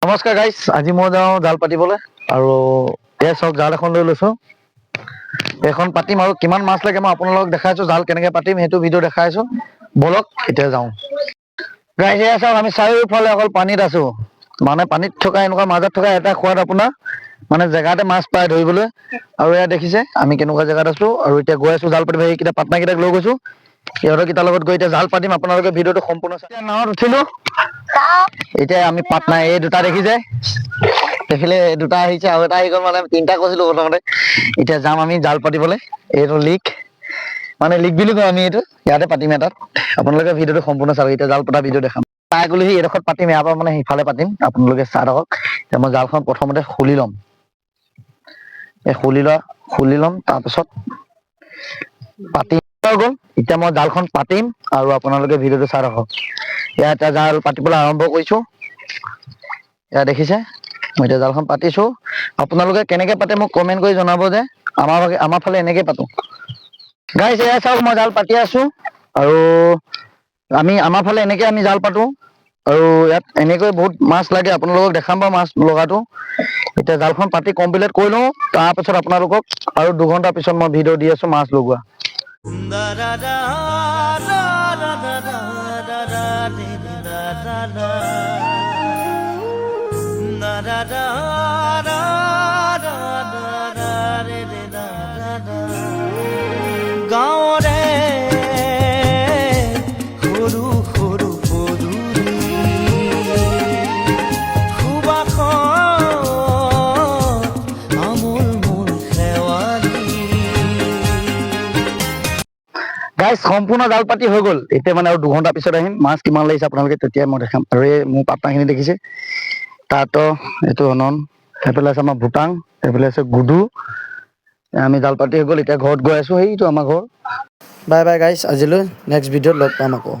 নমস্কাৰ গাইজ, আজি মই যাওঁ জাল পাতিবলৈ আৰু এয়া চাওক জাল এখন লৈ লৈছোঁ। এখন পাতিম আৰু কিমান মাছ লাগে মই আপোনালোকক দেখাইছোঁ। জাল কেনেকৈ পাতিম সেইটো ভিডিঅ' দেখাইছোঁ। বলক এতিয়া যাওঁ। গাইজ এয়া চাওক, আমি চাৰিওফালে অকল পানীত আছোঁ। মানে পানীত থকা এনেকুৱা মাজত থকা এটা সোৱাদ আপোনাৰ মানে জেগাতে মাছ পায় ধৰিবলৈ। আৰু এয়া দেখিছে আমি কেনেকুৱা জেগাত আছোঁ আৰু এতিয়া গৈ আছোঁ জাল পাতিব। সেইকেইটা পাৰ্টনাৰকেইটাক লৈ গৈছোঁ, সিহঁতৰকেইটাৰ লগত গৈ এতিয়া জাল পাতিম। আপোনালোকে ভিডিঅ'টো সম্পূৰ্ণ চাই। নাৱত উঠিলোঁ, এতিয়া আমি পাৰ্টনাৰ এই দুটা দেখিছে, দেখিলে দুটা আহিছে আৰু এটা আহি গ'ল। মানে তিনিটা কৈছিলোঁ প্ৰথমতে। এতিয়া যাম আমি জাল পাতিবলৈ। এইটো লিক মানে লিক বুলি কওঁ আমি, এইটো ইয়াতে পাতিম এটাত। আপোনালোকে ভিডিঅ'টো সম্পূৰ্ণ চাব। এতিয়া জাল পতা ভিডিঅ' দেখাম। তাই ক'লেহি এইডোখৰত পাতিম, ইয়াৰ পৰা মানে সিফালে পাতিম। আপোনালোকে চাই থাকক। এতিয়া মই জালখন প্ৰথমতে খুলি ল'ম। এই খুলি ল'ম তাৰপিছত পাতিম হৈ গ'ল। এতিয়া মই জালখন পাতিম আৰু আপোনালোকে ভিডিঅ'টো চাই থাকক। ইয়াত এতিয়া জাল পাতিবলৈ আৰম্ভ কৰিছোঁ। এয়া দেখিছে মই এতিয়া জালখন পাতিছোঁ। আপোনালোকে কেনেকৈ পাতে মোক কমেণ্ট কৰি জনাব যে আমাৰ ফালে এনেকৈ পাতোঁ। গাইজ এয়া চাওক, মই জাল পাতি আছোঁ আৰু আমাৰ ফালে এনেকৈ আমি জাল পাতোঁ আৰু ইয়াত এনেকৈ বহুত মাছ লাগে। আপোনালোকক দেখাম বাৰু মাছ লগাটো। এতিয়া জালখন পাতি কমপ্লিট কৰি লওঁ, তাৰপিছত আপোনালোকক আৰু 2 ঘণ্টাৰ পিছত মই ভিডিঅ' দি আছোঁ মাছ লগোৱা। গাঁৱৰে সৰু সৰু পদূলি সুবাসত আমোল মোল শেৱালি। গাইজ সম্পূৰ্ণ জাল পাতি হৈ গ'ল। এতিয়া মানে আৰু 2 ঘণ্টাৰ পিছত আহিম। মাছ কিমান লাগিছে আপোনালোকে তেতিয়াই মই দেখাম। আৰু এই মোৰ পাৰ্টনাৰখিনি দেখিছে, তাত এইটো অনন, সেইফালে আছে আমাৰ ভূটাং, সেইফালে আছে গুডু। আমি জাল পাতি হৈ গ'ল। এতিয়া ঘৰত গৈ আছোঁ, সেইটো আমাৰ ঘৰ। বাই বাই গাইজ, আজিলৈ নেক্সট ভিডিঅ'ত লগ পাম আকৌ।